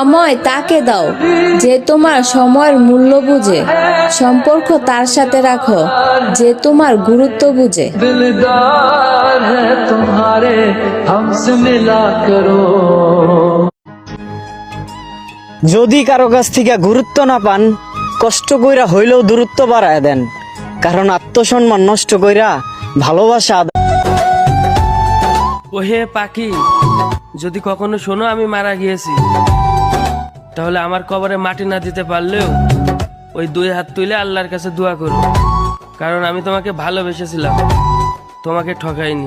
সময় তাকে দাও যে তোমার সময়ের মূল্য বুঝে, সম্পর্ক তার সাথে রাখো যে তোমার গুরুত্ব বুঝে। दिलदार है तुम्हारे हमसे मिला करो। যদি কারো কাছ থেকে গুরুত্ব না পান, কষ্ট কইরা হইলেও দূরত্ব বাড়ায় দেন, কারণ আত্মসম্মান নষ্ট কইরা ভালোবাসা ওহে পাখি, যদি কখনো শোনো আমি মারা গিয়েছি, তাহলে আমার কবরে মাটি না দিতে পারলেও ওই 2 হাত তুলে আল্লাহর কাছে দোয়া করো, কারণ আমি তোমাকে ভালোবেসেছিলাম, তোমাকে ঠকাইনি।